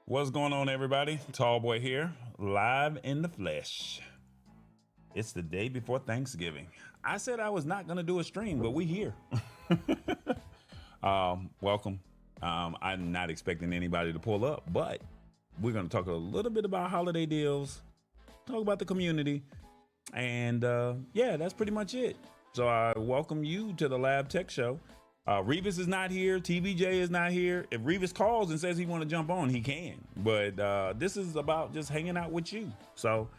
What's going on, everybody? Tall Boy here, live in the flesh. It's the day before Thanksgiving. I said I was not going to do a stream, but we here. Welcome. I'm not expecting anybody to pull up, but we're going to talk a little bit about holiday deals, talk about the community, and yeah, that's pretty much it. So I welcome you to the Lab Tech Show. Revis is not here. TBJ is not here. If Revis calls and says he want to jump on, he can. But this is about just hanging out with you. So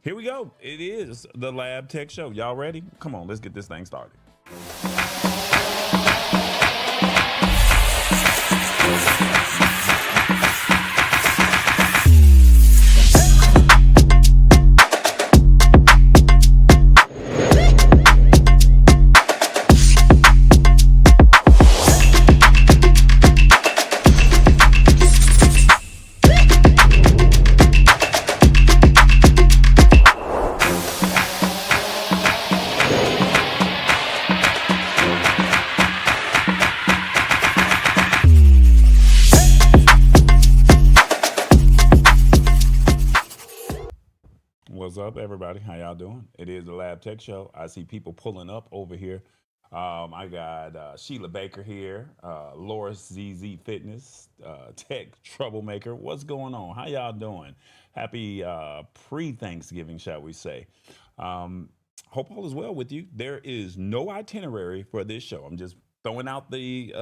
here we go. It is the Lab Tech Show. Y'all ready? Come on, let's get this thing started. What's up, everybody? How y'all doing? It is the Lab Tech Show. I see people pulling up over here. I got Sheila Baker here, Laura ZZ Fitness, Tech Troublemaker. What's going on? How y'all doing? Happy pre-Thanksgiving, shall we say? Hope all is well with you. There is no itinerary for this show. I'm just throwing out the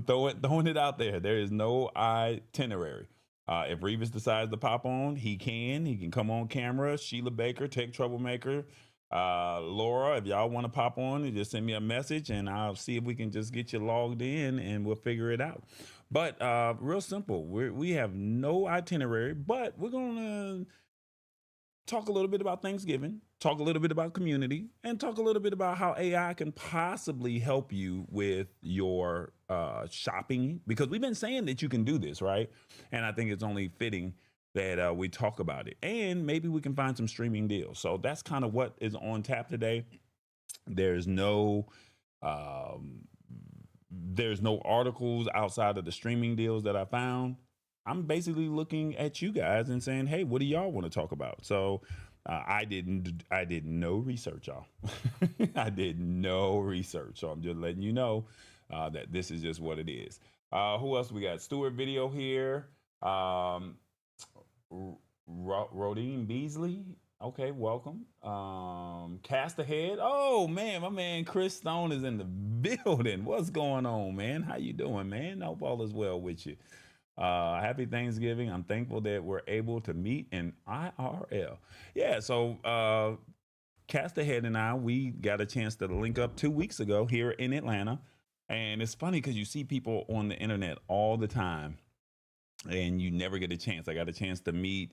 throwing it out there. There is no itinerary. If Revis decides to pop on, he can. He can come on camera. Sheila Baker, Tech Troublemaker. Laura, if y'all want to pop on, and just send me a message and I'll see if we can just get you logged in and we'll figure it out. But real simple. We have no itinerary, but we're going to talk a little bit about Thanksgiving, talk a little bit about community, and talk a little bit about how AI can possibly help you with your shopping. Because we've been saying that you can do this, right? And I think it's only fitting that we talk about it. And maybe we can find some streaming deals. So that's kind of what is on tap today. There's no. There's no articles outside of the streaming deals that I found. I'm basically looking at you guys and saying, "Hey, what do y'all want to talk about?" So I did no research, y'all. I did no research, so I'm just letting you know that this is just what it is. Who else we got? Stuart Video here. Rodine Beasley. Okay, welcome. Cast Ahead. Oh man, my man Chris Stone is in the building. What's going on, man? How you doing, man? Hope all is well with you. Happy Thanksgiving. I'm thankful that we're able to meet in IRL. Yeah, so Cast Ahead and I, we got a chance to link up 2 weeks ago here in Atlanta. And it's funny because you see people on the internet all the time and you never get a chance. I got a chance to meet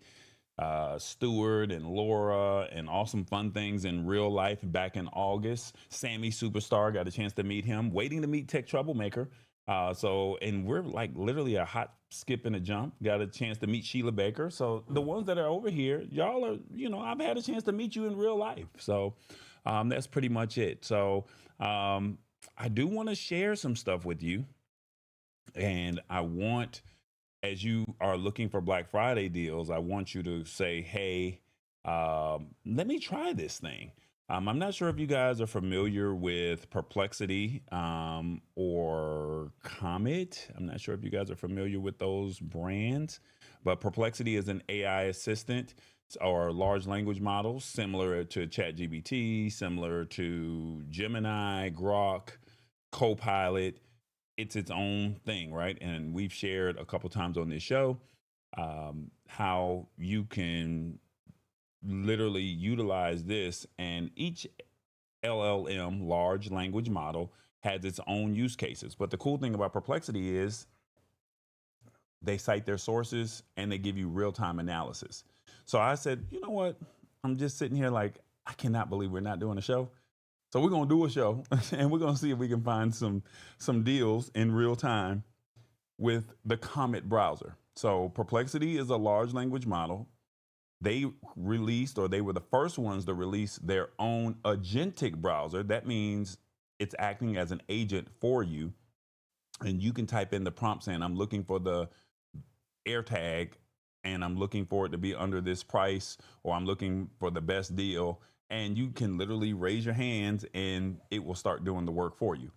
Stewart and Laura and awesome fun things in real life back in August. Sammy Superstar, got a chance to meet him. Waiting to meet Tech Troublemaker. And we're like literally a hot skip and a jump. Got a chance to meet Sheila Baker. So the ones that are over here, y'all are, I've had a chance to meet you in real life. So that's pretty much it. So I do want to share some stuff with you. And I want, as you are looking for Black Friday deals, I want you to say, hey, let me try this thing. I'm not sure if you guys are familiar with Perplexity or Comet. I'm not sure if you guys are familiar with those brands, but Perplexity is an AI assistant or large language model similar to ChatGPT, similar to Gemini, Grok, Copilot. It's its own thing, right? And we've shared a couple times on this show how you can literally utilize this, and each LLM, large language model, has its own use cases. But the cool thing about Perplexity is they cite their sources and they give you real time analysis. So I said, you know what? I'm just sitting here like, I cannot believe we're not doing a show. So we're gonna do a show and we're gonna see if we can find some deals in real time with the Comet browser. So Perplexity is a large language model. They released, or they were the first ones to release their own agentic browser. That means it's acting as an agent for you. And you can type in the prompt saying, I'm looking for the AirTag and I'm looking for it to be under this price, or I'm looking for the best deal, and you can literally raise your hands and it will start doing the work for you.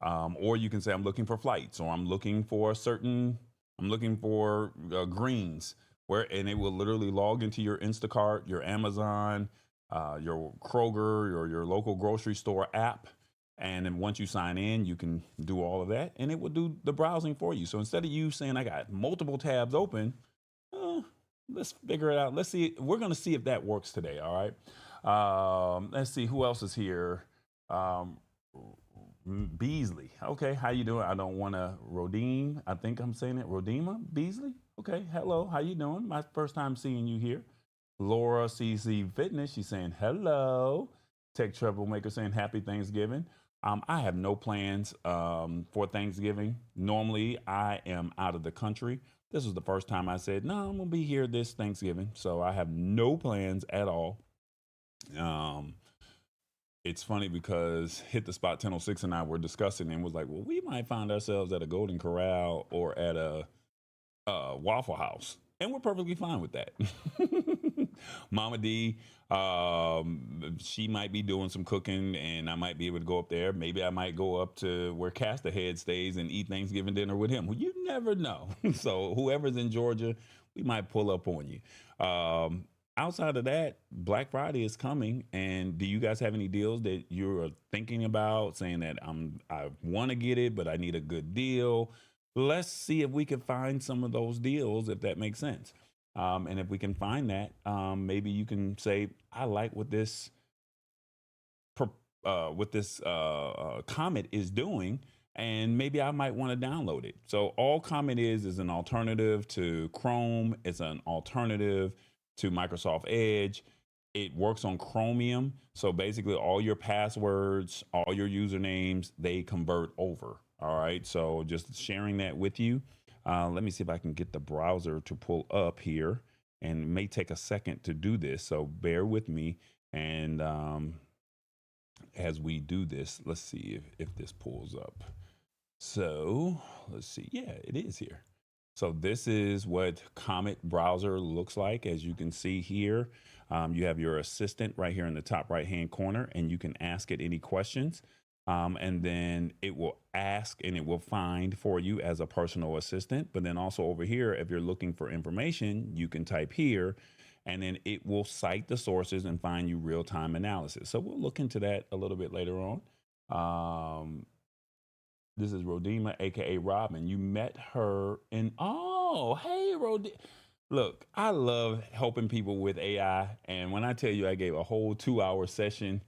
Or you can say, I'm looking for flights, or I'm looking for a certain, I'm looking for greens, and it will literally log into your Instacart, your Amazon, your Kroger, or your local grocery store app. And then once you sign in, you can do all of that and it will do the browsing for you. So instead of you saying, I got multiple tabs open, uh, let's figure it out. Let's see. We're going to see if that works today. All right. Let's see who else is here. Um, Beasley. Okay, how you doing? I don't want to Rodine. I think I'm saying it. Rodima Beasley. Okay, hello. How you doing? My first time seeing you here. Laura CC Fitness. She's saying hello. Tech Troublemaker saying happy Thanksgiving. I have no plans for Thanksgiving. Normally, I am out of the country. This was the first time I said, no, I'm going to be here this Thanksgiving. So I have no plans at all. Um, it's funny because Hit the Spot 1006 and I were discussing and was like, well, we might find ourselves at a Golden Corral or at a Waffle House. And we're perfectly fine with that. Mama D, she might be doing some cooking and I might be able to go up there. Maybe I might go up to where Casterhead stays and eat Thanksgiving dinner with him. Well, you never know. So whoever's in Georgia, we might pull up on you. Outside of that, Black Friday is coming. And do you guys have any deals that you're thinking about, saying that I want to get it, but I need a good deal? Let's see if we can find some of those deals, if that makes sense. And if we can find that, maybe you can say, I like what this Comet is doing, and maybe I might want to download it. So all Comet is an alternative to Chrome. It's an alternative to Microsoft Edge. It works on Chromium. So basically all your passwords, all your usernames, they convert over. All right. So just sharing that with you. Let me see if I can get the browser to pull up here, and it may take a second to do this. So bear with me. And as we do this, let's see if this pulls up. So let's see. Yeah, it is here. So this is what Comet browser looks like. As you can see here, you have your assistant right here in the top right hand corner, and you can ask it any questions. And then it will ask and it will find for you as a personal assistant. But then also over here, if you're looking for information, you can type here and then it will cite the sources and find you real-time analysis. So we'll look into that a little bit later on. This is Rodima, aka Robin. You met her in, oh, hey, Rodima. Look, I love helping people with AI. And when I tell you I gave a whole 2-hour session,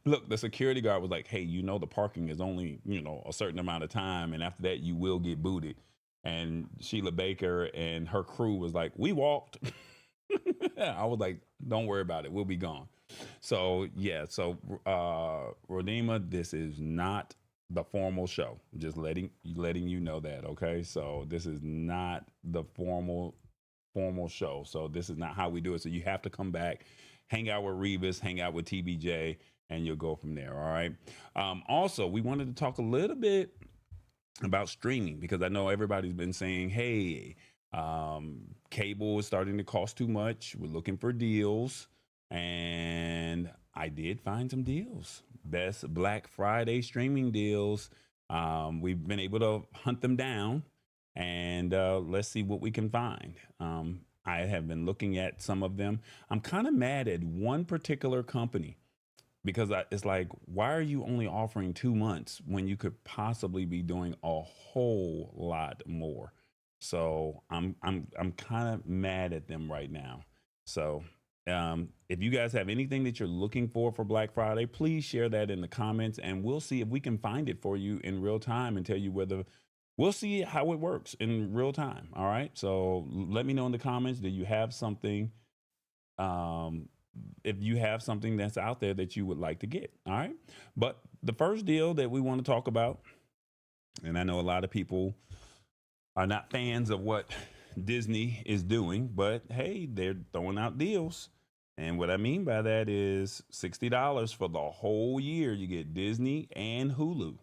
look, the security guard was like, hey, the parking is only, a certain amount of time. And after that, you will get booted. And Sheila Baker and her crew was like, we walked. I was like, don't worry about it. We'll be gone. So, yeah. So, Rodima, this is not the formal show. Just letting you know that. Okay. So this is not the formal show. So this is not how we do it. So you have to come back, hang out with Rebus, hang out with TBJ, and you'll go from there. All right. Also, we wanted to talk a little bit about streaming, because I know everybody's been saying, hey, cable is starting to cost too much. We're looking for deals. And I did find some deals. Best Black Friday streaming deals. We've been able to hunt them down, and let's see what we can find. I have been looking at some of them. I'm kind of mad at one particular company, because it's like, why are you only offering 2 months when you could possibly be doing a whole lot more? So I'm kind of mad at them right now. So if you guys have anything that you're looking for Black Friday, please share that in the comments, and we'll see if we can find it for you in real time and tell you whether we'll see how it works in real time. All right. So let me know in the comments, do you have something? If you have something that's out there that you would like to get. All right. But the first deal that we want to talk about, and I know a lot of people are not fans of what Disney is doing, but hey, they're throwing out deals. And what I mean by that is $60 for the whole year. You get Disney and Hulu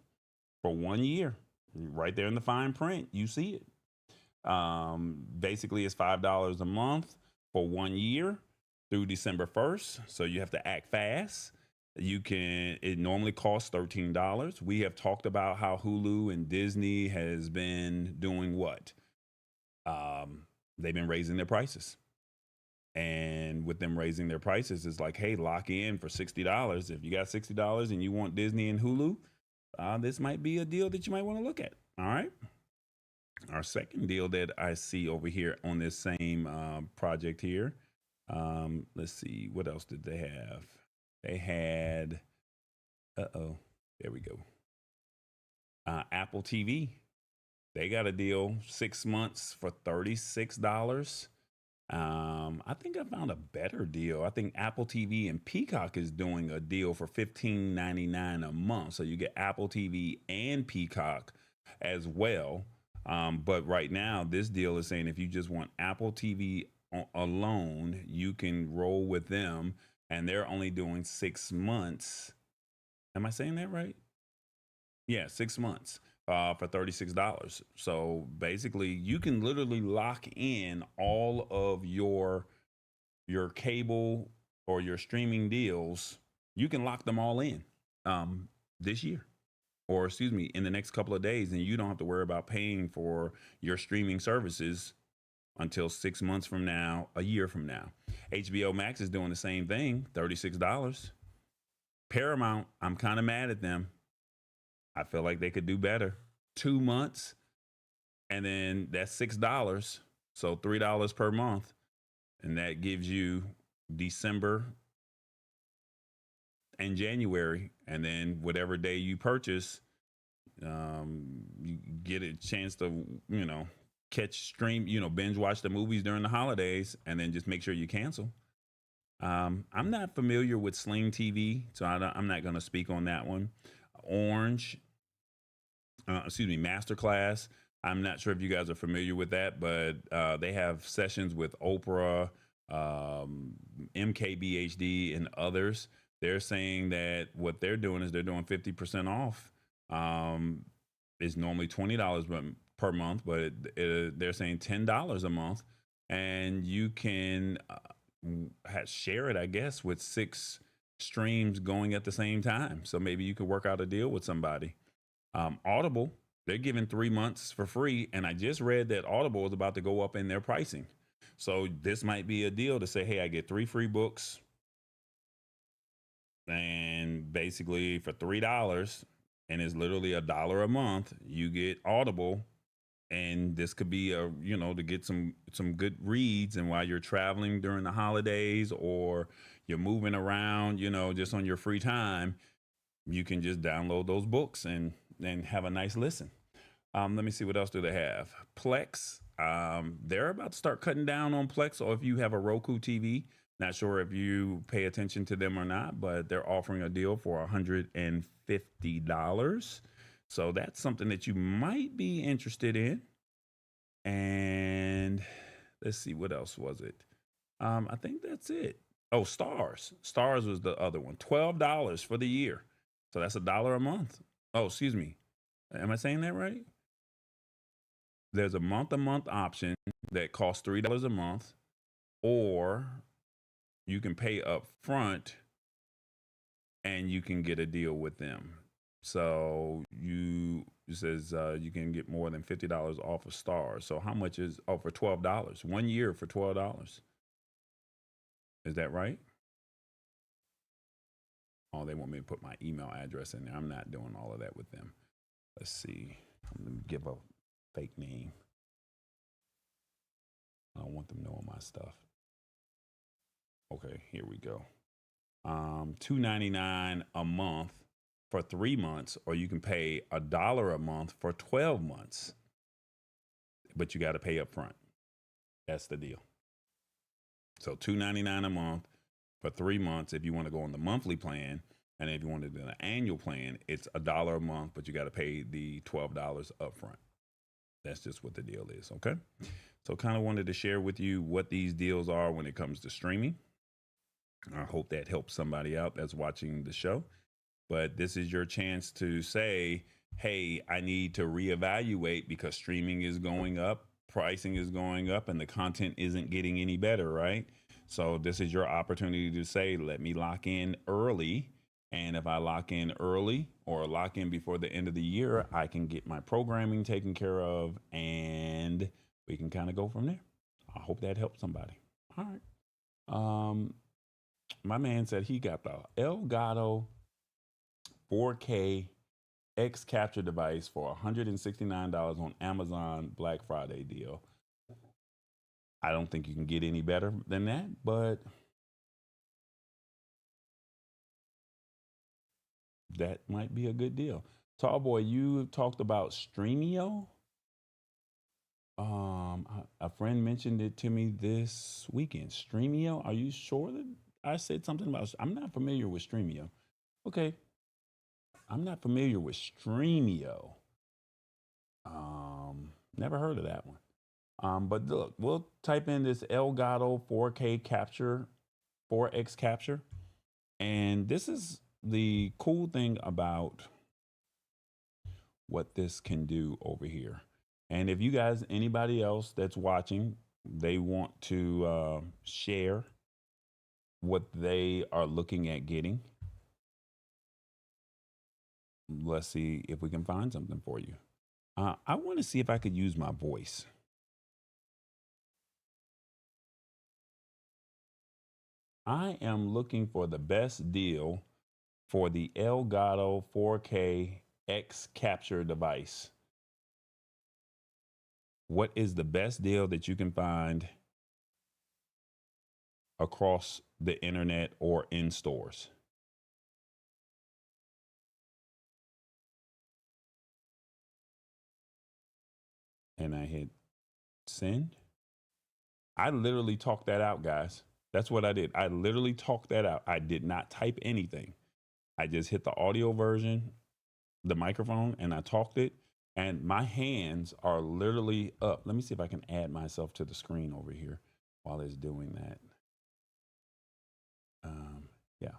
for 1 year. Right there in the fine print, you see it. Basically, it's $5 a month for 1 year through December 1st. So you have to act fast. It normally costs $13. We have talked about how Hulu and Disney has been doing what? They've been raising their prices. And with them raising their prices, it's like, hey, lock in for $60. If you got $60 and you want Disney and Hulu, this might be a deal that you might want to look at. All right. Our second deal that I see over here on this same project here. Let's see, what else did they have? They had, there we go. Apple TV. They got a deal, 6 months for $36. I think I found a better deal. I think Apple TV and Peacock is doing a deal for $15.99 a month. So you get Apple TV and Peacock as well. But right now, this deal is saying if you just want Apple TV alone, you can roll with them, and they're only doing 6 months. Am I saying that right? Yeah, 6 months for $36. So basically, you can literally lock in all of your cable or your streaming deals. You can lock them all in this year, or excuse me, in the next couple of days, and you don't have to worry about paying for your streaming services until 6 months from now, a year from now. HBO Max is doing the same thing, $36. Paramount, I'm kind of mad at them. I feel like they could do better. 2 months, and then that's $6. So $3 per month. And that gives you December and January. And then whatever day you purchase, you get a chance to, binge watch the movies during the holidays, and then just make sure you cancel. I'm not familiar with Sling TV, so I'm not going to speak on that one. Masterclass. I'm not sure if you guys are familiar with that, but they have sessions with Oprah, MKBHD, and others. They're saying that what they're doing is they're doing 50% off. It's normally $20 per month, but they're saying $10 a month, and you can share it, I guess, with 6 streams going at the same time. So maybe you could work out a deal with somebody. Audible, they're giving 3 months for free, and I just read that Audible is about to go up in their pricing. So this might be a deal to say, hey, I get 3 free books, and basically for $3, and it's literally $1 a month, you get Audible. And this could be to get some good reads, and while you're traveling during the holidays, or you're moving around, just on your free time, you can just download those books and have a nice listen. Let me see, what else do they have? Plex. They're about to start cutting down on Plex. Or if you have a Roku TV, not sure if you pay attention to them or not, but they're offering a deal for $150. So that's something that you might be interested in. And let's see, what else was it? I think that's it. Oh, Stars. Stars was the other one. $12 for the year. So that's $1 a month. Oh, excuse me. Am I saying that right? There's a month-to-month option that costs $3 a month, or you can pay up front and you can get a deal with them. So it says you can get more than $50 off of Stars. So how much is, for $12? 1 year for $12. Is that right? Oh, they want me to put my email address in there. I'm not doing all of that with them. Let's see. I'm going to give a fake name. I don't want them knowing my stuff. Okay, here we go. $2.99 a month for 3 months, or you can pay $1 a month for 12 months. But you got to pay up front. That's the deal. So $2.99 a month for 3 months if you want to go on the monthly plan. And if you want to do an annual plan, it's $1 a month, but you got to pay the $12 up front. That's just what the deal is, okay? So kind of wanted to share with you what these deals are when it comes to streaming. I hope that helps somebody out that's watching the show. But this is your chance to say, hey, I need to reevaluate because streaming is going up pricing is going up and the content isn't getting any better, right? So this is your opportunity to say, let me lock in early. And if I lock in early or lock in before the end of the year, I can get my programming taken care of and we can kind of go from there. I hope that helps somebody. All right. My man said he got the Elgato 4K X capture device for $169 on Amazon Black Friday deal. I don't think you can get any better than that, but that might be a good deal. Tall boy, you talked about Streamio. A friend mentioned it to me this weekend. Streamio, are you sure that I said something about? I'm not familiar with Streamio. Okay, I'm not familiar with Streamio. Never heard of that one. But look, we'll type in this Elgato 4K capture, 4X capture, and this is the cool thing about what this can do over here. And if you guys, anybody else that's watching, they want to share what they are looking at getting, let's see if we can find something for you. I want to see if I could use my voice. I am looking for the best deal for the Elgato 4K X capture device. What is the best deal that you can find across the internet or in stores? And I hit send. I literally talked that out, guys. That's what I did. I literally talked that out. I did not type anything. I just hit the audio version, the microphone, and I talked it. And my hands are literally up. Let me see if I can add myself to the screen over here while it's doing that. Yeah,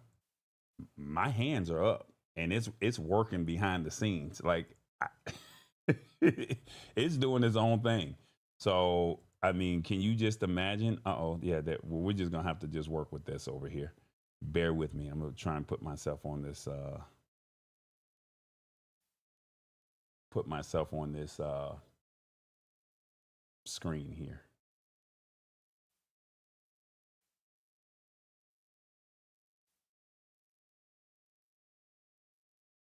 my hands are up, and it's working behind the scenes. Like it's doing its own thing. So I mean, can you just imagine? Yeah, that we're just gonna have to just work with this over here. Bear with me. I'm gonna try and put myself on this. Put myself on this screen here.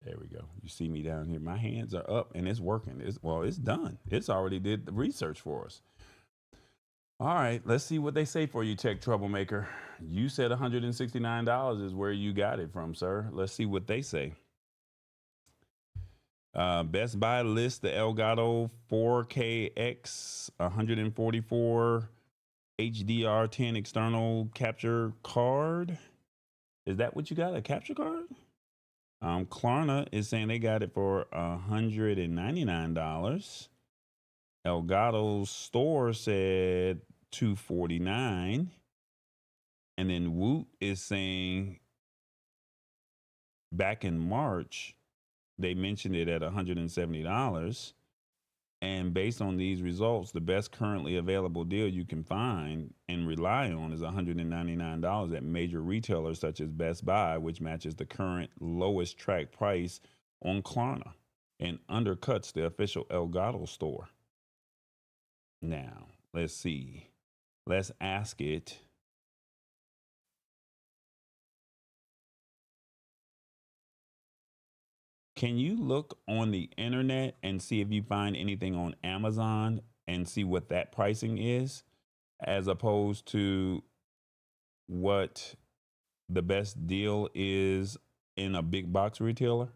There we go. You see me down here. My hands are up and it's working. It's done. It's already did the research for us. All right, let's see what they say for you, tech troublemaker. You said $169 is where you got it from, sir. Let's see what they say. Best Buy lists the Elgato 4KX 144 HDR10 external capture card. Is that what you got? A capture card? Klarna is saying they got it for $199. Elgato's store said $249. And then Woot is saying back in March, they mentioned it at $170. And based on these results, the best currently available deal you can find and rely on is $199 at major retailers such as Best Buy, which matches the current lowest track price on Klarna and undercuts the official Elgato store. Now, let's see. Let's ask it. Can you look on the internet and see if you find anything on Amazon and see what that pricing is, as opposed to what the best deal is in a big box retailer?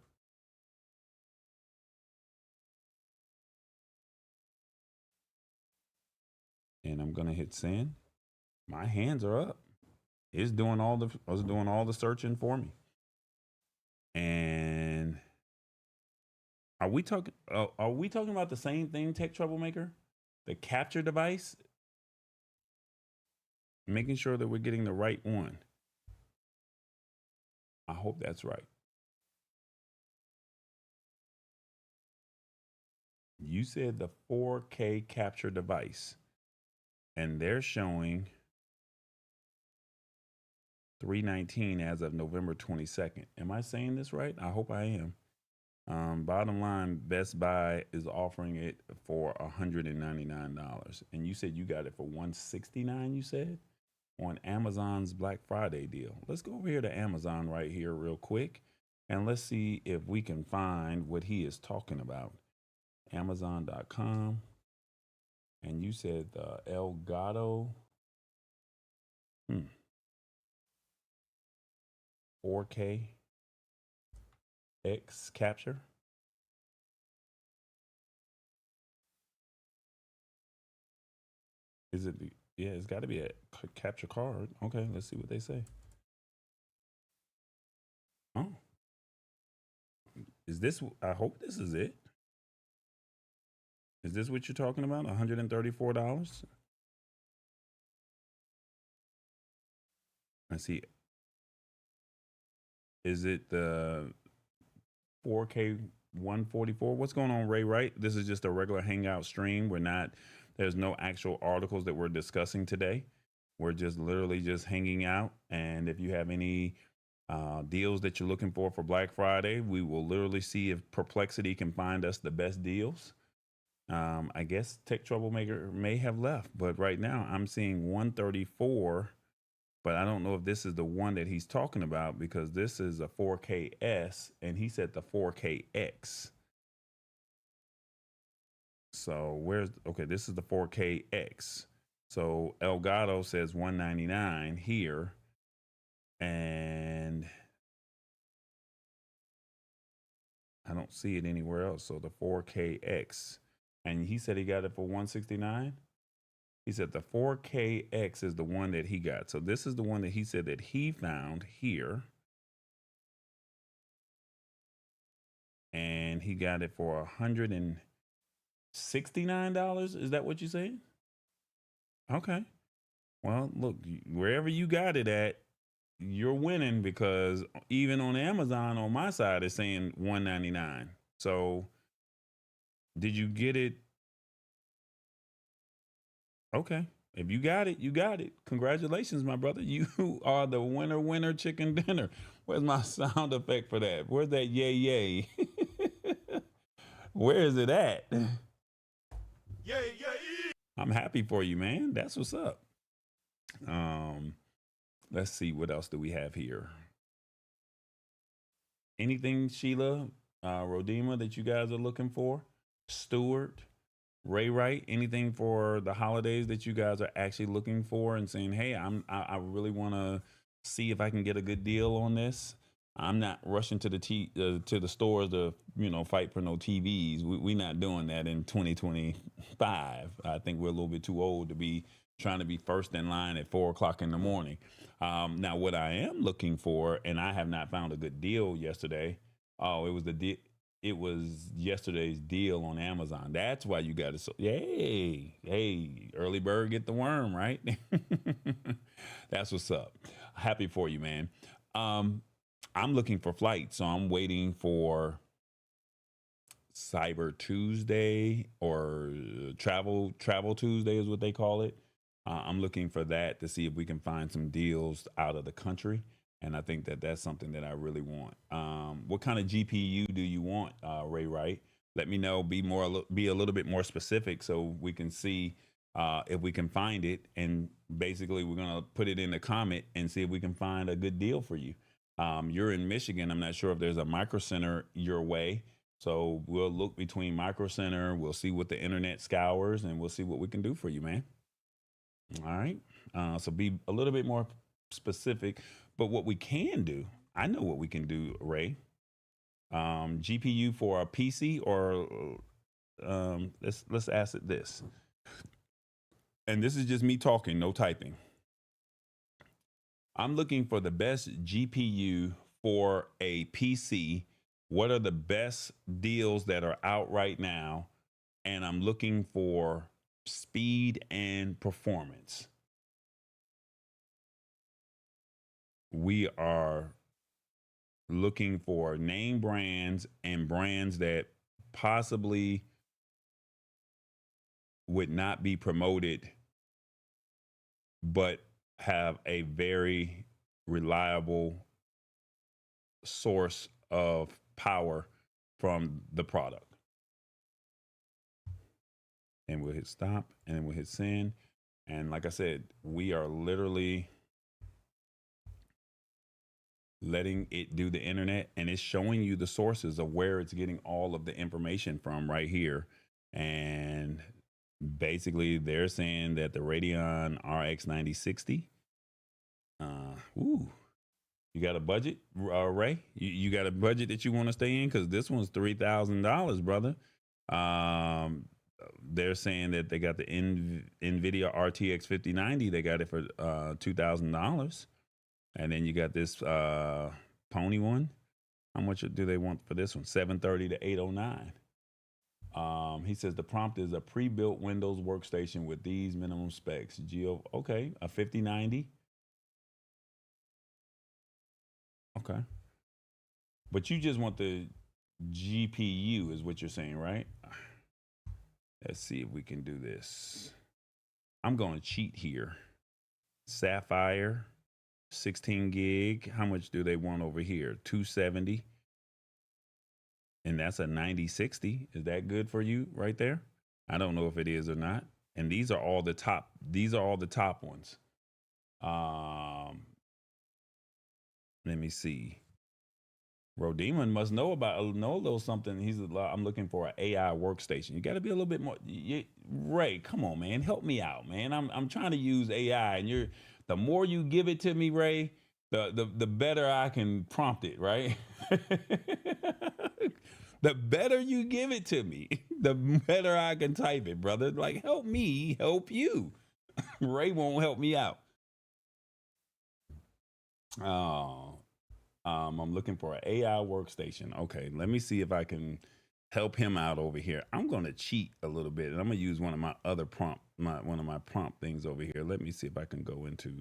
And I'm gonna hit send. My hands are up. It's doing all the searching for me. And are we talking? Are we talking about the same thing, tech troublemaker? The capture device. Making sure that we're getting the right one. I hope that's right. You said the 4K capture device, and they're showing 319 as of November 22nd. Am I saying this right? I hope I am. Bottom line, Best Buy is offering it for $199, and you said you got it for 169. You said on Amazon's Black Friday deal. Let's go over here to Amazon right here real quick, and let's see if we can find what he is talking about. Amazon.com, and you said the Elgato 4K X capture. Is it the, yeah, it's got to be a capture card. Okay, let's see what they say. Oh, is this, I hope this is it. Is this what you're talking about? $134? I see. Is it the 4K 144? What's going on, Ray? Right? This is just a regular Hangout stream. We're not, there's no actual articles that we're discussing today. We're just literally just hanging out. And if you have any deals that you're looking for Black Friday, we will literally see if Perplexity can find us the best deals. I guess Tech Troublemaker may have left, but right now I'm seeing 134, but I don't know if this is the one that he's talking about because this is a 4KS and he said the 4KX. So where's, okay, this is the 4KX. So Elgato says 199 here, and I don't see it anywhere else. So the 4KX, and he said he got it for 169. He said the 4KX is the one that he got. So this is the one that he said that he found here. And he got it for $169. Is that what you said? Okay. Well, look, wherever you got it at, you're winning because even on Amazon on my side it's saying 199. So did you get it? Okay. If you got it, you got it. Congratulations, my brother. You are the winner, chicken dinner. Where's my sound effect for that? Where's that yay, yay? Where is it at? Yay, yay. I'm happy for you, man. That's what's up. Let's see, what else do we have here? Anything, Sheila, Rodima, that you guys are looking for? Stewart, Ray Wright, anything for the holidays that you guys are actually looking for and saying, hey, I really want to see if I can get a good deal on this. I'm not rushing to the stores to fight for no TVs. We're not doing that in 2025. I think we're a little bit too old to be trying to be first in line at 4 o'clock in the morning. Now, what I am looking for, and I have not found a good deal yesterday. Oh, it was it was yesterday's deal on Amazon. That's why you got it. So, yay, hey, early bird get the worm, right? That's what's up. Happy for you, man. I'm looking for flights, so I'm waiting for Cyber Tuesday or Travel Tuesday is what they call it. I'm looking for that to see if we can find some deals out of the country, and I think that that's something that I really want. What kind of GPU do you want, Ray Wright? Let me know. Be a little bit more specific so we can see if we can find it, and basically we're gonna put it in the comment and see if we can find a good deal for you. You're in Michigan. I'm not sure if there's a Micro Center your way. So we'll look between Micro Center. We'll see what the internet scours, and we'll see what we can do for you, man. All right. So be a little bit more specific. But what we can do, I know what we can do, Ray. GPU for a PC, or let's ask it this. And this is just me talking, no typing. I'm looking for the best GPU for a PC. What are the best deals that are out right now? And I'm looking for speed and performance. We are looking for name brands and brands that possibly would not be promoted, but have a very reliable source of power from the product. And we'll hit stop, and then we'll hit send. And like I said, we are literally letting it do the internet, and it's showing you the sources of where it's getting all of the information from right here. And basically they're saying that the Radeon RX 9060, ooh, you got a budget, Ray? You got a budget that you want to stay in? Because this one's $3,000, brother. They're saying that they got the NVIDIA RTX 5090. They got it for $2,000. And then you got this Pony one. How much do they want for this one? $730 to $809. He says the prompt is a pre-built Windows workstation with these minimum specs. Okay, a 5090. Okay. But you just want the GPU is what you're saying, right? Let's see if we can do this. I'm going to cheat here. Sapphire, 16 gig. How much do they want over here? 270. And that's a 9060. Is that good for you right there? I don't know if it is or not. And these are all the top. These are all the top ones. Let me see. Rodemon must know a little something. I'm looking for an AI workstation. You got to be a little bit more. Ray, come on, man, help me out, man. I'm trying to use AI, and the more you give it to me, Ray, the better I can prompt it, right? The better you give it to me, the better I can type it, brother. Like, help me, help you. Ray won't help me out. Oh. I'm looking for an AI workstation. Okay, let me see if I can help him out over here. I'm going to cheat a little bit, and I'm going to use one of my other one of my prompt things over here. Let me see if I can go into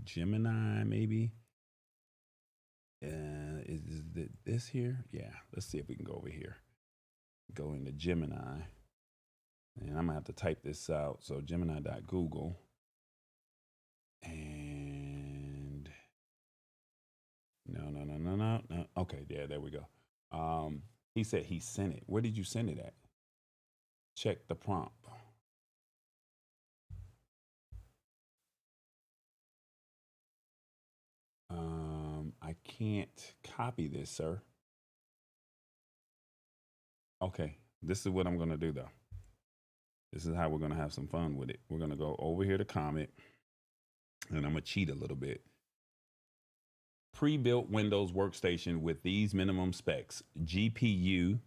Gemini, maybe. Is this here? Yeah, let's see if we can go over here. Go into Gemini, and I'm going to have to type this out. So Gemini.google, and no. Okay, yeah, there we go. He said he sent it. Where did you send it at? Check the prompt. I can't copy this, sir. Okay, this is what I'm going to do, though. This is how we're going to have some fun with it. We're going to go over here to comment, and I'm going to cheat a little bit. Pre-built Windows workstation with these minimum specs. GPU.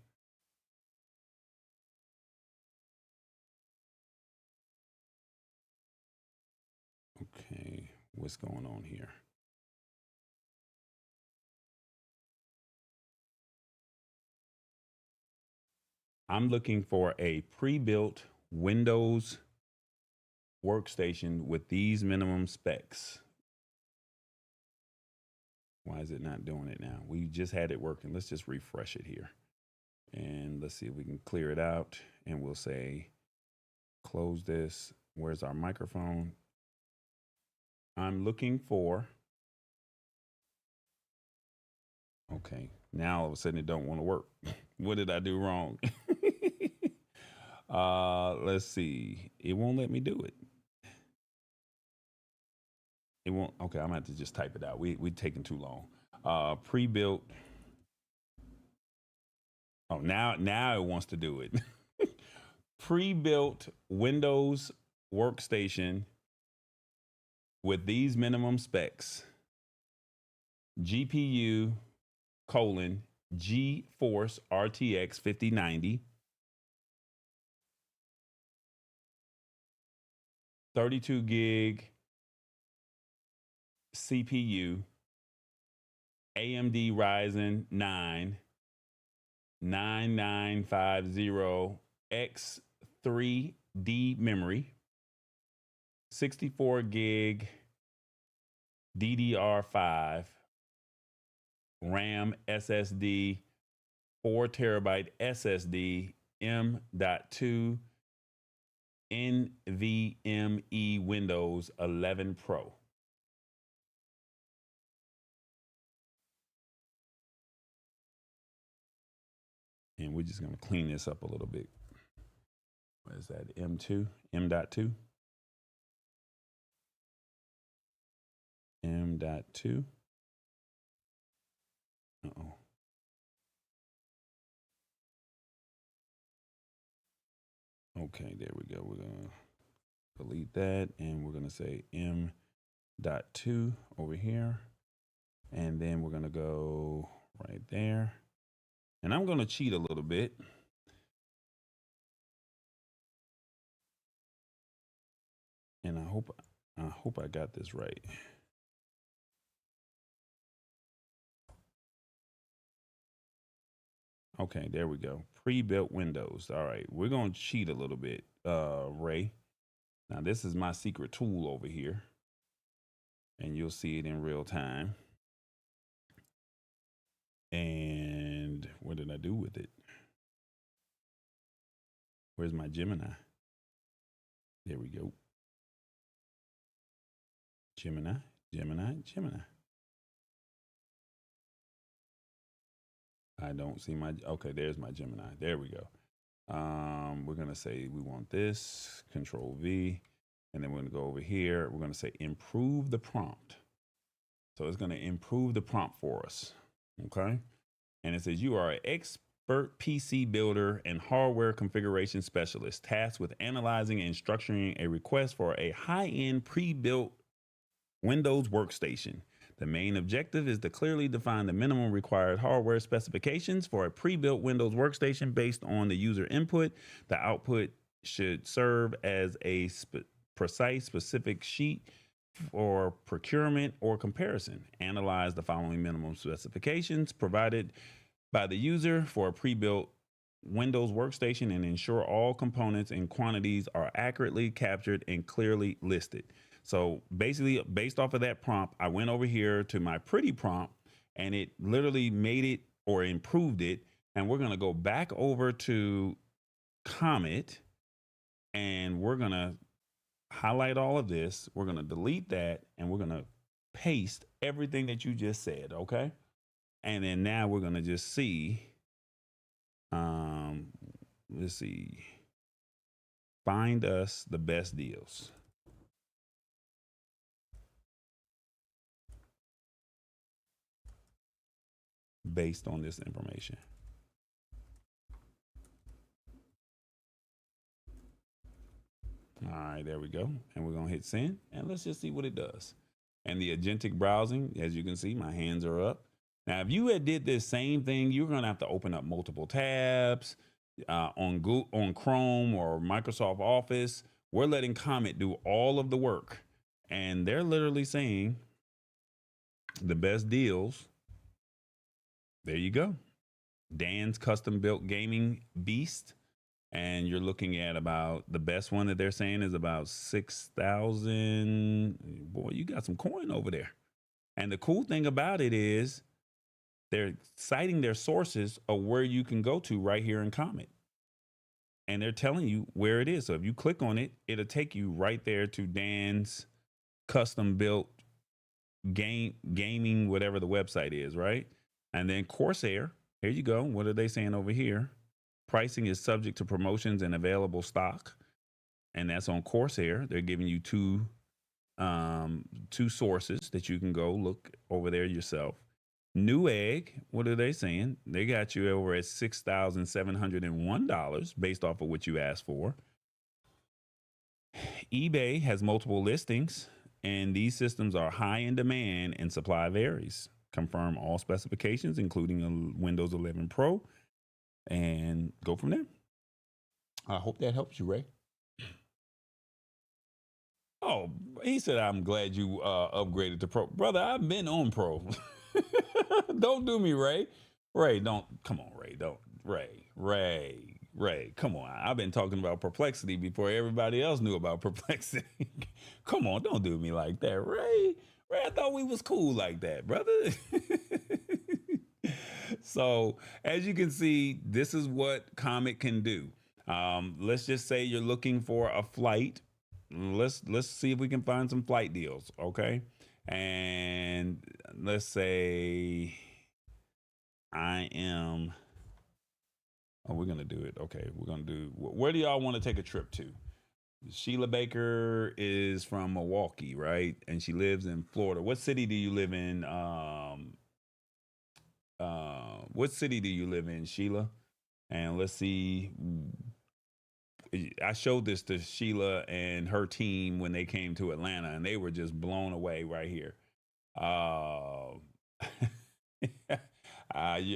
Okay, what's going on here? I'm looking for a pre-built Windows workstation with these minimum specs. Why is it not doing it now? We just had it working. Let's just refresh it here. And let's see if we can clear it out. And we'll say, close this. Where's our microphone? I'm looking for. Okay. Now all of a sudden it don't want to work. What did I do wrong? Let's see. It won't let me do it. It won't. Okay, I'm gonna have to just type it out. We're taking too long. Pre-built. Oh, now it wants to do it. Pre-built Windows workstation with these minimum specs. GPU GeForce RTX 5090. 32 gig CPU, AMD Ryzen 9 9950X3D memory, 64 gig DDR5 RAM SSD, 4 terabyte SSD, M.2 NVMe Windows 11 Pro. And we're just going to clean this up a little bit. What is that? M2? M.2? M.2. Uh-oh. Okay, there we go. We're going to delete that, and we're going to say M.2 over here. And then we're going to go right there. And I'm going to cheat a little bit. And I hope I got this right. Okay, there we go. Pre-built Windows. All right, we're going to cheat a little bit, Ray. Now, this is my secret tool over here. And you'll see it in real time. And what did I do with it? Where's my Gemini? There we go. Gemini, Gemini, Gemini. I don't see my, okay, there's my Gemini. There we go. We're going to say we want this, Control V, and then we're going to go over here. We're going to say improve the prompt. So it's going to improve the prompt for us. Okay. And it says you are an expert PC builder and hardware configuration specialist tasked with analyzing and structuring a request for a high-end pre-built Windows workstation. The main objective is to clearly define the minimum required hardware specifications for a pre-built Windows workstation based on the user input. The output should serve as a precise, specific sheet for procurement or comparison. Analyze the following minimum specifications provided by the user for a pre-built Windows workstation and ensure all components and quantities are accurately captured and clearly listed. So basically, based off of that prompt, I went over here to my pretty prompt and it literally made it or improved it. And we're going to go back over to Comet and we're going to highlight all of this. We're going to delete that and we're going to paste everything that you just said. Okay. And then now we're going to just see, let's see, find us the best deals. Based on this information. All right, there we go. And we're going to hit send and let's just see what it does. And the agentic browsing, as you can see, my hands are up. Now, if you had did this same thing, you're going to have to open up multiple tabs on Google, on Chrome or Microsoft Office. We're letting Comet do all of the work. And they're literally saying the best deals. There you go. Dan's custom built gaming beast. And you're looking at about the best one that they're saying is about 6,000. Boy, you got some coin over there. And the cool thing about it is they're citing their sources of where you can go to right here in Comet. And they're telling you where it is. So if you click on it, it'll take you right there to Dan's custom built gaming, whatever the website is, right? And then Corsair, here you go. What are they saying over here? Pricing is subject to promotions and available stock. And that's on Corsair. They're giving you two sources that you can go look over there yourself. Newegg, what are they saying? They got you over at $6,701 based off of what you asked for. eBay has multiple listings, and these systems are high in demand and supply varies. Confirm all specifications, including a Windows 11 Pro, and go from there. I hope that helps you, Ray. Oh, he said, I'm glad you upgraded to Pro. Brother, I've been on Pro. Don't do me, Ray. Ray, don't. Come on, Ray. Don't. Ray, come on. I've been talking about Perplexity before everybody else knew about Perplexity. Come on, don't do me like that, Ray. Ray, I thought we was cool like that, brother. So, as you can see, this is what Comet can do. Let's just say you're looking for a flight. Let's see if we can find some flight deals, okay? And let's say I am. Oh, we're gonna do it. Okay, we're gonna do. Where do y'all want to take a trip to? Sheila Baker is from Milwaukee, right? And she lives in Florida. What city do you live in? What city do you live in, Sheila? And let's see. I showed this to Sheila and her team when they came to Atlanta, and they were just blown away right here. Uh,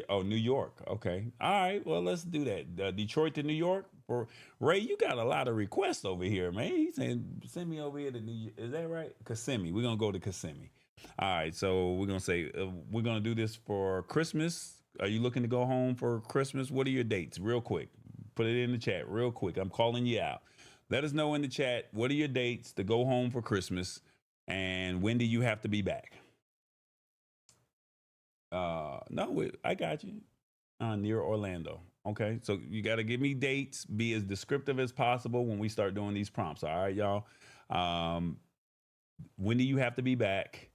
oh, New York. Okay. All right. Well, let's do that. Detroit to New York. For Ray, you got a lot of requests over here, man. He's saying send me over here to New York. Is that right? Kissimmee. We're gonna go to Kissimmee. All right. So we're gonna say we're gonna do this for Christmas. Are you looking to go home for Christmas? What are your dates? Real quick. Put it in the chat real quick. I'm calling you out. Let us know in the chat what are your dates to go home for Christmas, and when do you have to be back? No, I got you. Near Orlando. Okay, so you got to give me dates. Be as descriptive as possible when we start doing these prompts. All right, y'all. Um, when do you have to be back?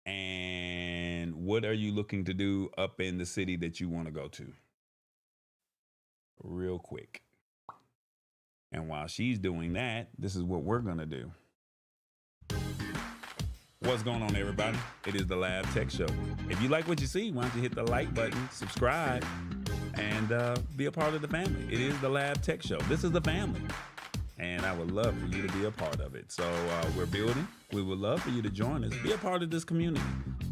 And what are you looking to do up in the city that you want to go to? Real quick. And while she's doing that, this is what we're gonna do. What's going on, everybody? It is the Lab Tech Show. If you like what you see, why don't you hit the like button, subscribe, and be a part of the family. It is the Lab Tech Show. This is the family, and I would love for you to be a part of it. So we're building. We would love for you to join us. Be a part of this community.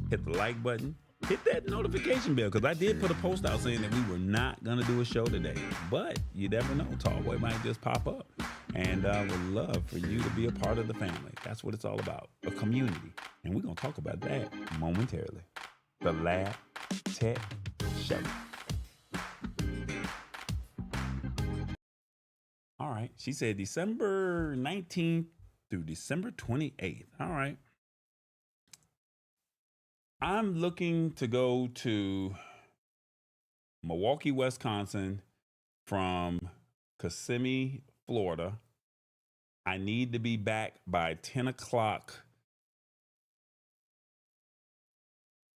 Hit the like button. Hit that notification bell, because I did put a post out saying that we were not going to do a show today. But you never know. Tallboy might just pop up. And I would love for you to be a part of the family. That's what it's all about, a community. And we're going to talk about that momentarily. The Lab Tech Show. All right. She said December 19th through December 28th. All right. I'm looking to go to Milwaukee, Wisconsin from Kissimmee, Florida. I need to be back by 10 o'clock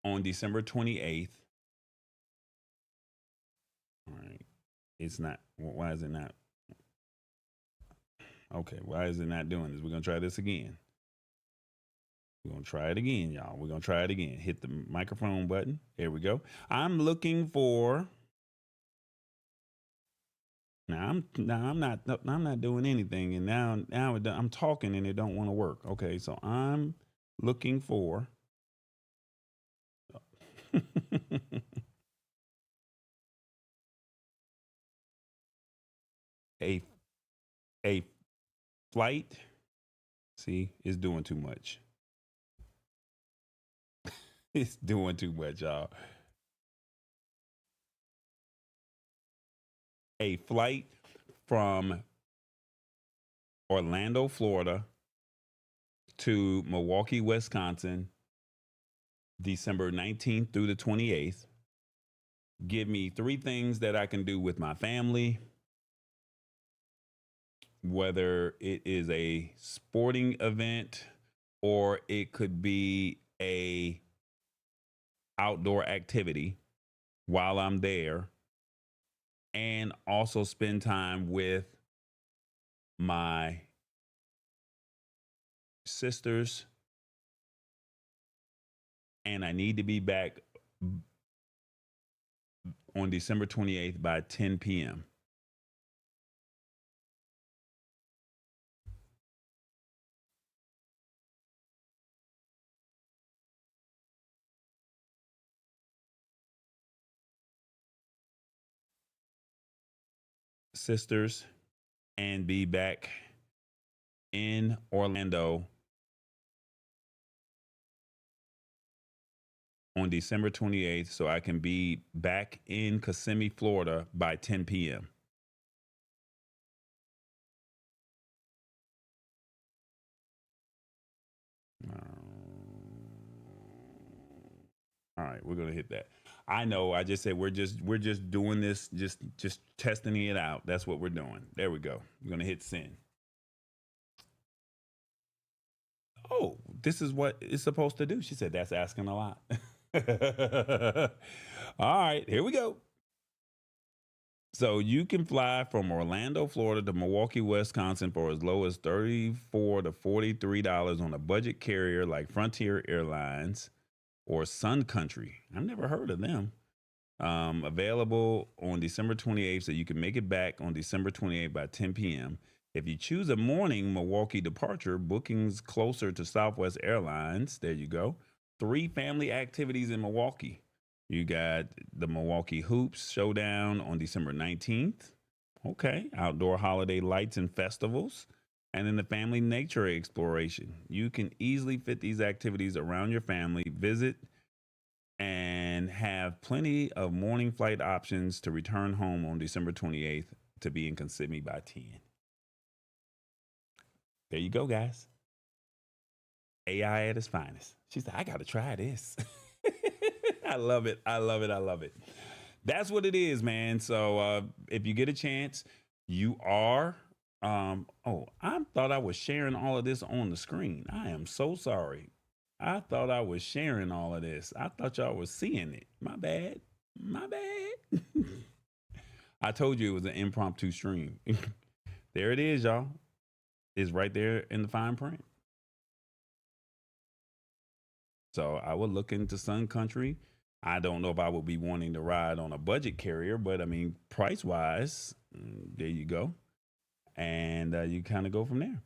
on December 28th. All right. It's not. Why is it not? Okay. Why is it not doing this? We're going to try this again. We're going to try it again, y'all. We're going to try it again. Hit the microphone button. There we go. I'm looking for. I'm not doing anything, and now I'm talking and it don't want to work. Okay, so I'm looking for a a flight. See, it's doing too much. It's doing too much, y'all. A flight from Orlando, Florida to Milwaukee, Wisconsin, December 19th through the 28th. Give me 3 things that I can do with my family, whether it is a sporting event or it could be a outdoor activity while I'm there, and also spend time with my sisters. And I need to be back on December 28th by 10 p.m. Sisters, and be back in Orlando on December 28th so I can be back in Kissimmee, Florida by 10 p.m. All right, we're gonna hit that. I know. I just said we're just doing this, just testing it out. That's what we're doing. There we go. We're gonna hit send. Oh, this is what it's supposed to do. She said that's asking a lot. All right, here we go. So you can fly from Orlando, Florida to Milwaukee, Wisconsin for as low as $34 to $43 on a budget carrier like Frontier Airlines or Sun Country. I've never heard of them. Available on December 28th, so you can make it back on December 28th by 10 p.m. If you choose a morning Milwaukee departure, bookings closer to Southwest Airlines, there you go. Three family activities in Milwaukee. You got the Milwaukee Hoops Showdown on December 19th. Okay. Outdoor holiday lights and festivals. And then the family nature exploration. You can easily fit these activities around your family. Visit and have plenty of morning flight options to return home on December 28th to be in Kissimmee by 10. There you go, guys. AI at its finest. She said, I got to try this. I love it. I love it. I love it. That's what it is, man. So if you get a chance, you are. Oh, I thought I was sharing all of this on the screen. I am so sorry. I thought I was sharing all of this. I thought y'all was seeing it. My bad. My bad. I told you it was an impromptu stream. There it is, y'all. It's right there in the fine print. So I would look into Sun Country. I don't know if I would be wanting to ride on a budget carrier, but I mean, price wise, there you go. And you kind of go from there.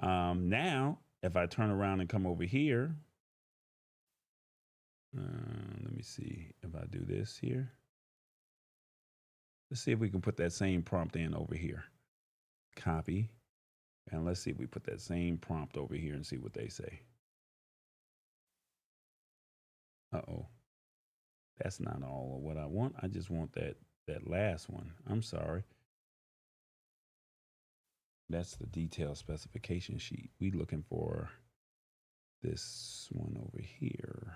Now, if I turn around and come over here, let me see if I do this here. Let's see if we can put that same prompt in over here. Copy. And let's see if we put that same prompt over here and see what they say. Uh-oh. That's not all of what I want. I just want that last one. I'm sorry. That's the detailed specification sheet. We looking for this one over here.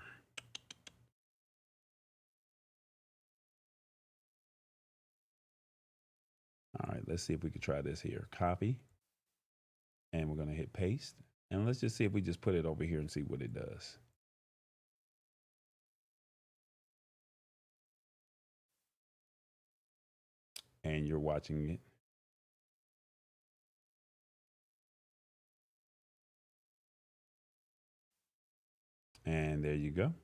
All right, let's see if we can try this here. Copy. And we're going to hit paste. And let's just see if we just put it over here and see what it does. And you're watching it. And there you go.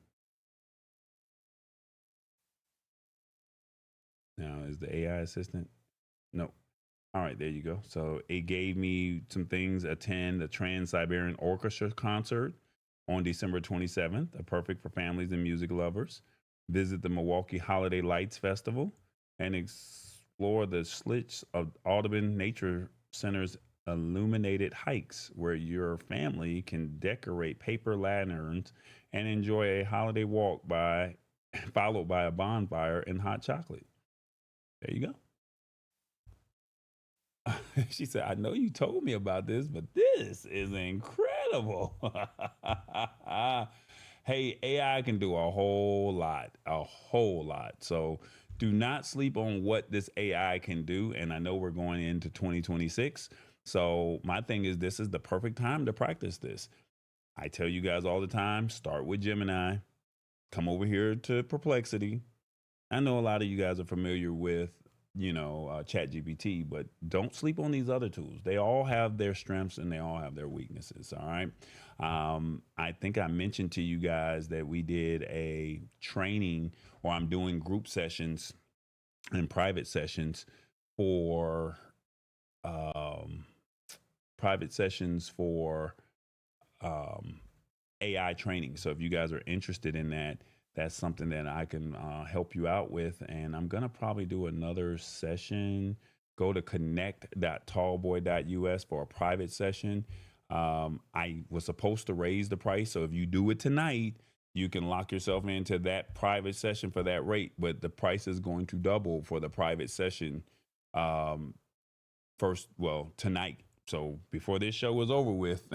Now, is the AI assistant? No. All right, there you go. So it gave me some things. Attend the Trans-Siberian Orchestra concert on December 27th, perfect for families and music lovers. Visit the Milwaukee Holiday Lights Festival and explore the Schlitz of Audubon Nature Center's illuminated hikes, where your family can decorate paper lanterns and enjoy a holiday walk by followed by a bonfire and hot chocolate. There you go. She said, I know you told me about this, but this is incredible. Hey, AI can do a whole lot, a whole lot. So do not sleep on what this AI can do. And I know we're going into 2026. So my thing is, this is the perfect time to practice this. I tell you guys all the time, start with Gemini, come over here to Perplexity. I know a lot of you guys are familiar with, Chat GPT, but don't sleep on these other tools. They all have their strengths and they all have their weaknesses. All right. I think I mentioned to you guys that we did a training, or I'm doing group sessions and private sessions for, um, private sessions for AI training. So if you guys are interested in that, that's something that I can help you out with. And I'm going to probably do another session. Go to connect.tallboy.us for a private session. I was supposed to raise the price. So if you do it tonight, you can lock yourself into that private session for that rate. But the price is going to double for the private session tonight. So before this show is over with,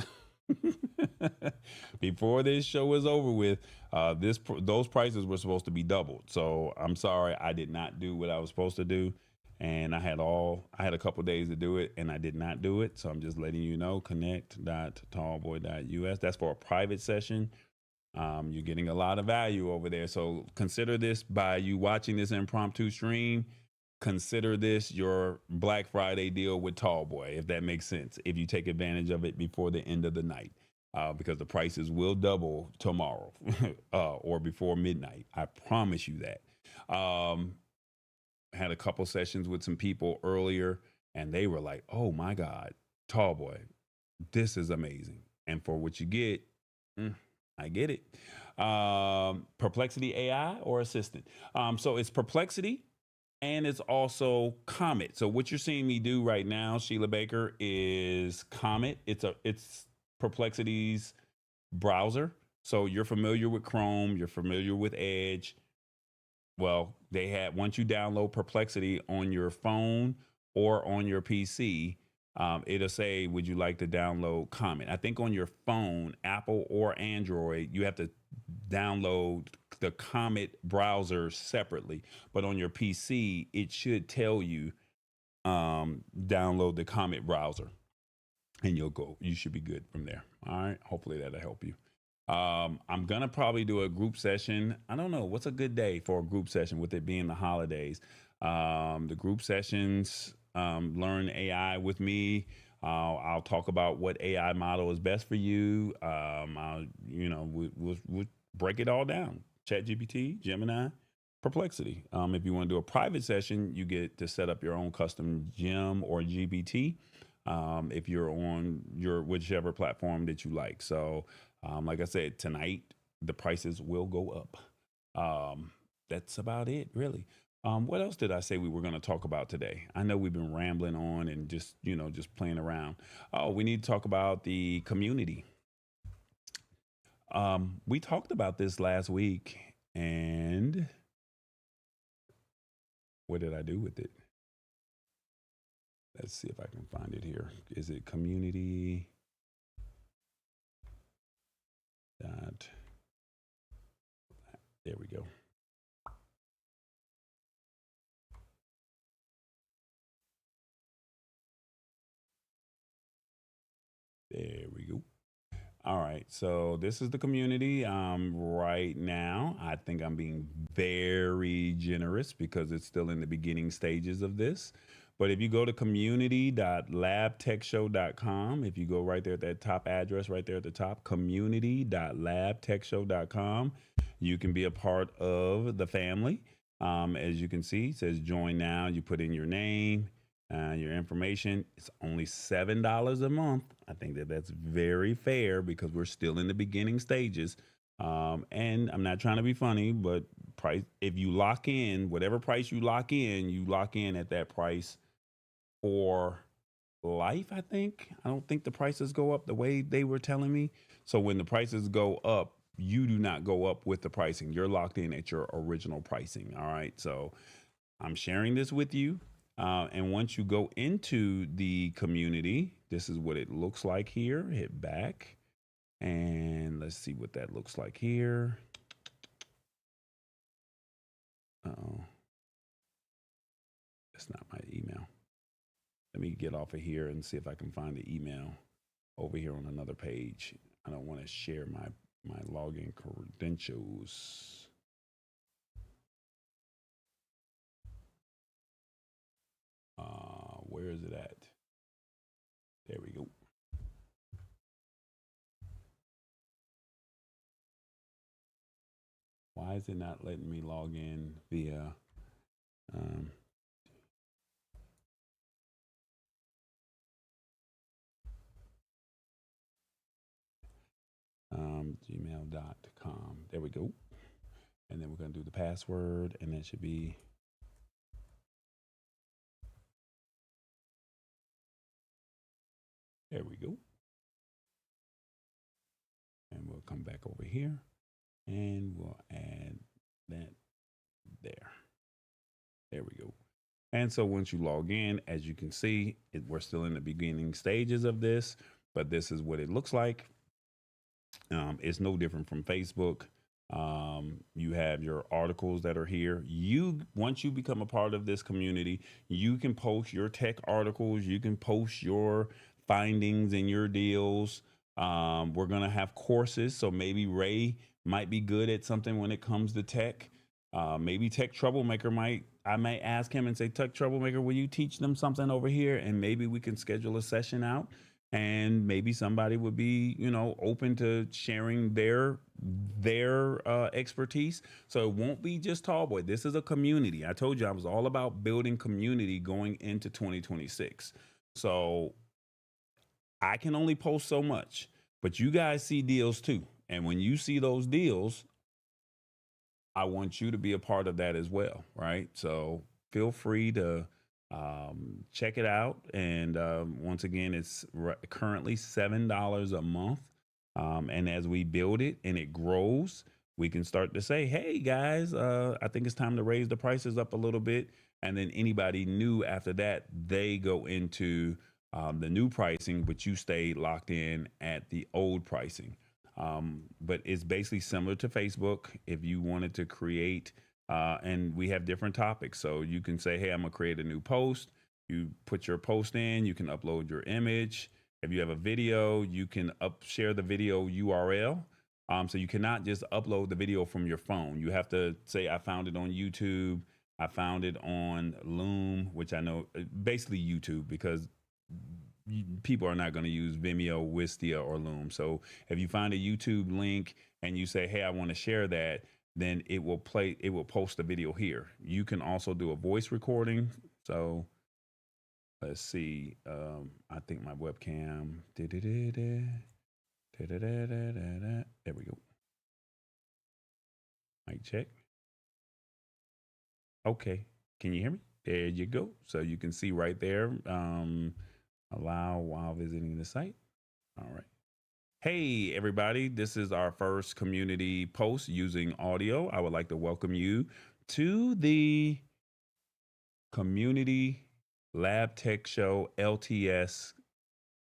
Before this show is over with, those prices were supposed to be doubled. So I'm sorry, I did not do what I was supposed to do, and I had a couple days to do it, and I did not do it. So I'm just letting you know. Connect.tallboy.us. That's for a private session. You're getting a lot of value over there. So consider this by you watching this impromptu stream. Consider this your Black Friday deal with Tallboy, if that makes sense. If you take advantage of it before the end of the night, because the prices will double tomorrow or before midnight. I promise you that. Had a couple sessions with some people earlier, and they were like, "Oh my God, Tallboy, this is amazing." And for what you get, mm, I get it. Perplexity AI or Assistant. So it's Perplexity and it's also Comet. So what you're seeing me do right now, Sheila Baker, is Comet. It's Perplexity's browser. So you're familiar with Chrome, you're familiar with Edge. Well, they had once you download Perplexity on your phone or on your PC, it'll say, "Would you like to download Comet?" I think on your phone, Apple or Android, you have to download the Comet browser separately. But on your PC, it should tell you download the Comet browser, and you'll go. You should be good from there. All right. Hopefully that'll help you. I'm gonna probably do a group session. I don't know what's a good day for a group session with it being the holidays. The group sessions, learn AI with me. I'll talk about what AI model is best for you. We'll break it all down. ChatGPT, Gemini, Perplexity. If you want to do a private session, you get to set up your own custom Gem or GPT. If you're on your whichever platform that you like. So, like I said, tonight the prices will go up. That's about it, really. What else did I say we were going to talk about today? I know we've been rambling on and just playing around. Oh, we need to talk about the community. We talked about this last week, and what did I do with it? Let's see if I can find it here. Is it community dot? There we go. There we go. All right, so this is the community. Right now, I think I'm being very generous because it's still in the beginning stages of this. But if you go to community.labtechshow.com, if you go right there at that top address, right there at the top, community.labtechshow.com, you can be a part of the family. As you can see, it says join now. You put in your name, your information. It's only $7 a month. I think that that's very fair because we're still in the beginning stages. And I'm not trying to be funny, but price, if you lock in whatever price you lock in at that price for life. I don't think the prices go up the way they were telling me. So when the prices go up, you do not go up with the pricing. You're locked in at your original pricing. All right. So I'm sharing this with you. And once you go into the community, this is what it looks like here. Hit back and let's see what that looks like here. Oh, that's not my email. Let me get off of here and see if I can find the email over here on another page. I don't want to share my login credentials. Where is it at? There we go. Why is it not letting me log in via gmail.com? There we go. And then we're going to do the password, and that should be there we go. And we'll come back over here and we'll add that there. There we go. And so once you log in, as you can see, we're still in the beginning stages of this, but this is what it looks like. It's no different from Facebook. You have your articles that are here. You once you become a part of this community, you can post your tech articles. You can post your findings and your deals. We're gonna have courses, so maybe Ray might be good at something when it comes to tech. Maybe Tech Troublemaker might. I might ask him and say, Tech Troublemaker, will you teach them something over here? And maybe we can schedule a session out and maybe somebody would be open to sharing their expertise. So it won't be just Tallboy. This is a community. I told you I was all about building community going into 2026. So I can only post so much, but you guys see deals too, and when you see those deals, I want you to be a part of that as well, right? So feel free to check it out. And once again, it's currently $7 a month. And as we build it and it grows, we can start to say, hey guys, I think it's time to raise the prices up a little bit. And then anybody new after that, they go into the new pricing, but you stay locked in at the old pricing. But it's basically similar to Facebook. If you wanted to create, and we have different topics, so you can say, "Hey, I'm gonna create a new post." You put your post in. You can upload your image. If you have a video, you can share the video URL. So you cannot just upload the video from your phone. You have to say, "I found it on YouTube. I found it on Loom," which I know basically YouTube because people are not going to use Vimeo, Wistia, or Loom. So if you find a YouTube link and you say, "Hey, I want to share that," then it will post the video here. You can also do a voice recording. So let's see. I think my webcam. There we go. Mic check. Okay. Can you hear me? There you go. So you can see right there. Allow while visiting the site. All right. Hey, everybody. This is our first community post using audio. I would like to welcome you to the Community Lab Tech Show LTS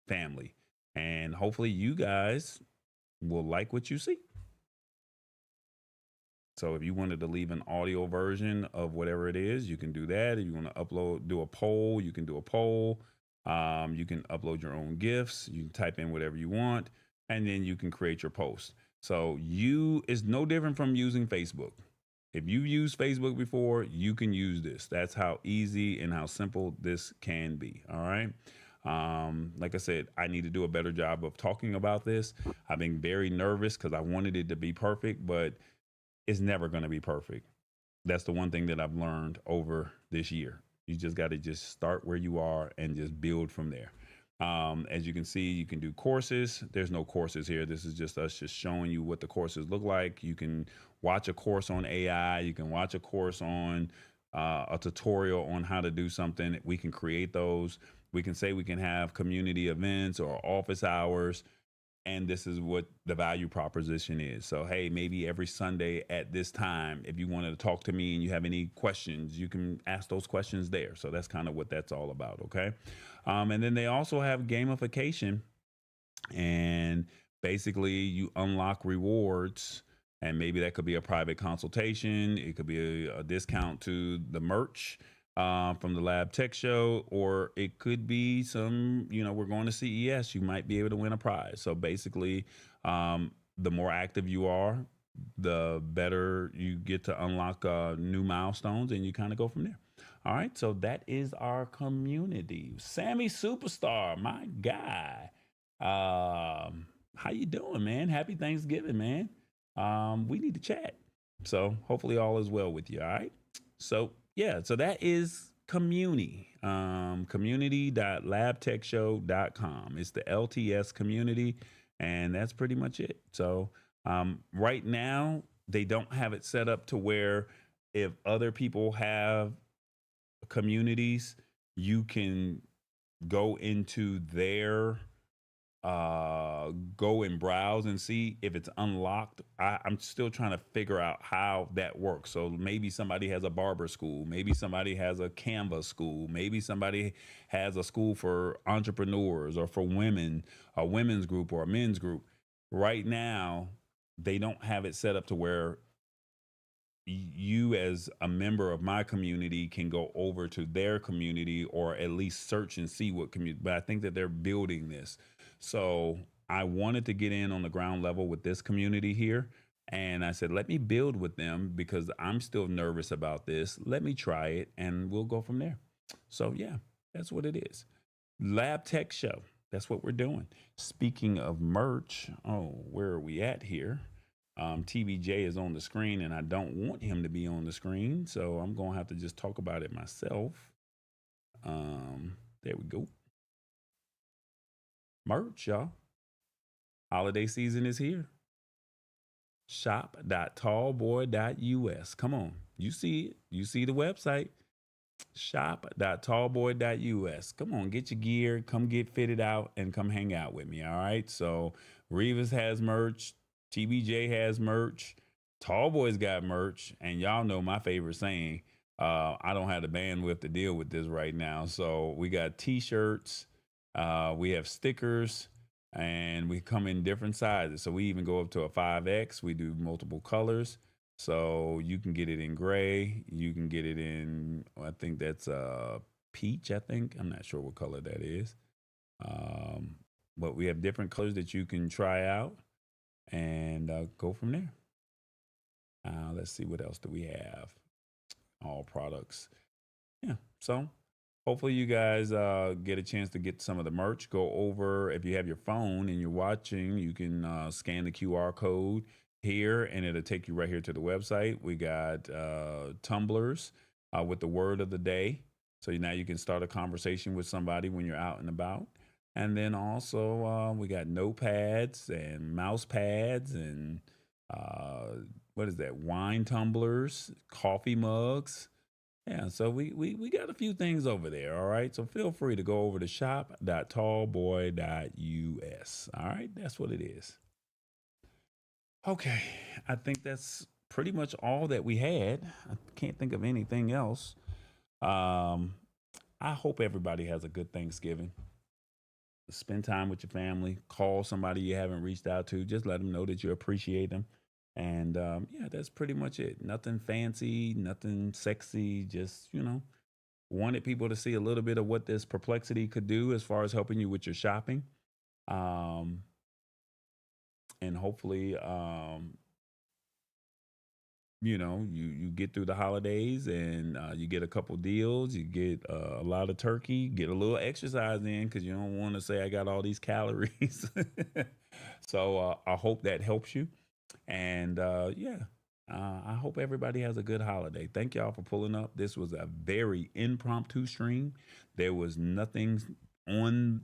family. And hopefully you guys will like what you see. So if you wanted to leave an audio version of whatever it is, you can do that. If you want to do a poll, you can do a poll. You can upload your own GIFs. You can type in whatever you want, and then you can create your post. So it's no different from using Facebook. If you've used Facebook before, you can use this. That's how easy and how simple this can be. All right. Like I said, I need to do a better job of talking about this. I've been very nervous because I wanted it to be perfect, but it's never going to be perfect. That's the one thing that I've learned over this year. You just got to just start where you are and just build from there. As you can see, you can do courses. There's no courses here. This is just us just showing you what the courses look like. You can watch a course on AI. You can watch a course on a tutorial on how to do something. We can create those. We can say we can have community events or office hours. And this is what the value proposition is. So, hey, maybe every Sunday at this time, if you wanted to talk to me and you have any questions, you can ask those questions there. So that's kind of what that's all about. Okay. And then they also have gamification, and basically you unlock rewards, and maybe that could be a private consultation. It could be a discount to the merch from the Lab Tech Show, or it could be we're going to CES. You might be able to win a prize. So basically, the more active you are, the better you get to unlock new milestones, and you kind of go from there. All right, so that is our community. Sammy Superstar, my guy. How you doing, man? Happy Thanksgiving, man. We need to chat. So hopefully all is well with you. All right. So yeah, so that is community.labtechshow.com. It's the LTS community, and that's pretty much it. So right now, they don't have it set up to where if other people have communities, you can go into their go and browse and see if it's unlocked. I'm still trying to figure out how that works. So maybe somebody has a barber school, maybe somebody has a Canva school, maybe somebody has a school for entrepreneurs or for women, a women's group or a men's group. Right now, they don't have it set up to where you as a member of my community can go over to their community or at least search and see what community, but I think that they're building this. So I wanted to get in on the ground level with this community here, and I said let me build with them because I'm still nervous about this. Let me try it and we'll go from there. So yeah, that's what it is. Lab Tech Show, that's what we're doing. Speaking of merch, oh, where are we at here? TBJ is on the screen, and I don't want him to be on the screen, so I'm gonna have to just talk about it myself. There we go. Merch, y'all. Holiday season is here. Shop.tallboy.us. Come on, you see it. You see the website. Shop.tallboy.us. Come on, get your gear, come get fitted out, and come hang out with me. All right. So Revis has merch, TBJ has merch, Tallboy's got merch, and y'all know my favorite saying. I don't have the bandwidth to deal with this right now. So we got t-shirts, we have stickers, and we come in different sizes. So we even go up to a 5X. We do multiple colors. So you can get it in gray. You can get it in, I think that's peach, I think. I'm not sure what color that is. But we have different colors that you can try out and go from there. Let's see, what else do we have? All products. Yeah. So hopefully you guys get a chance to get some of the merch. Go over, if you have your phone and you're watching, you can scan the QR code here and it'll take you right here to the website. We got tumblers with the word of the day. So now you can start a conversation with somebody when you're out and about. And then also we got notepads and mouse pads and what is that? Wine tumblers, coffee mugs. Yeah, so we got a few things over there, all right? So feel free to go over to shop.tallboy.us. All right, that's what it is. Okay, I think that's pretty much all that we had. I can't think of anything else. Um, I hope everybody has a good Thanksgiving. Spend time with your family. Call somebody you haven't reached out to. Just let them know that you appreciate them. And yeah, that's pretty much it. Nothing fancy, nothing sexy. Just, wanted people to see a little bit of what this perplexity could do as far as helping you with your shopping. Um, and hopefully, you get through the holidays and you get a couple deals, you get a lot of turkey, get a little exercise in because you don't want to say I got all these calories. So I hope that helps you. And yeah, I hope everybody has a good holiday. Thank y'all for pulling up. This was a very impromptu stream. There was nothing on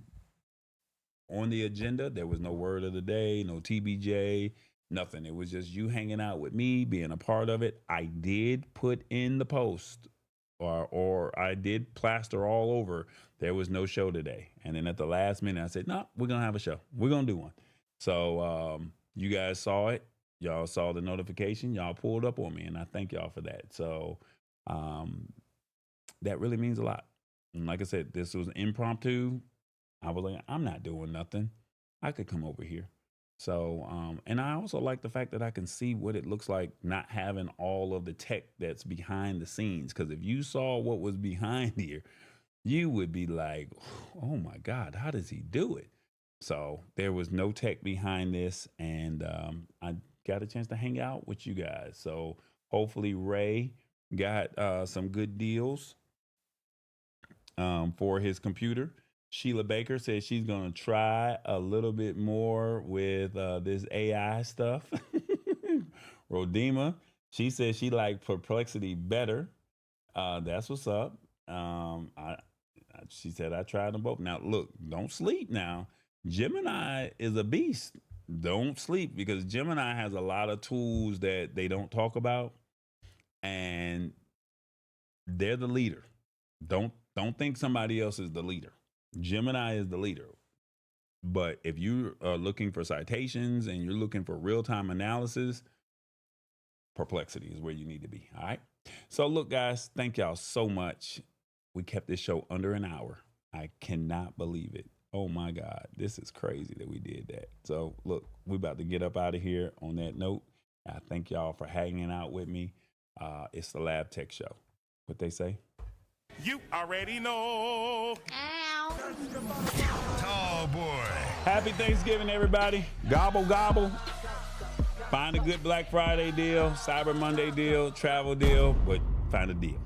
on the agenda. There was no word of the day, no TBJ, nothing. It was just you hanging out with me, being a part of it. I did put in the post or I did plaster all over. There was no show today. And then at the last minute, I said, no, we're going to have a show. We're going to do one. So you guys saw it. Y'all saw the notification. Y'all pulled up on me, and I thank y'all for that. So um, that really means a lot. And like I said, this was impromptu. I was like, I'm not doing nothing. I could come over here. So, and I also like the fact that I can see what it looks like not having all of the tech that's behind the scenes. Because if you saw what was behind here, you would be like, oh my God, how does he do it? So there was no tech behind this. And I got a chance to hang out with you guys. So hopefully Ray got some good deals for his computer. Sheila Baker says she's going to try a little bit more with this AI stuff. Rodema, she says she liked Perplexity better. That's what's up. She said I tried them both. Now look, don't sleep. Now Gemini is a beast. Don't sleep because Gemini has a lot of tools that they don't talk about, and they're the leader. Don't think somebody else is the leader. Gemini is the leader. But if you are looking for citations and you're looking for real time analysis, Perplexity is where you need to be. All right. So, look, guys, thank y'all so much. We kept this show under an hour. I cannot believe it. Oh my God, this is crazy that we did that. So look, we about to get up out of here on that note. I thank y'all for hanging out with me. It's the Lab Tech Show. What they say? You already know. Tall boy. Happy Thanksgiving, everybody. Gobble, gobble. Find a good Black Friday deal, Cyber Monday deal, travel deal, but find a deal.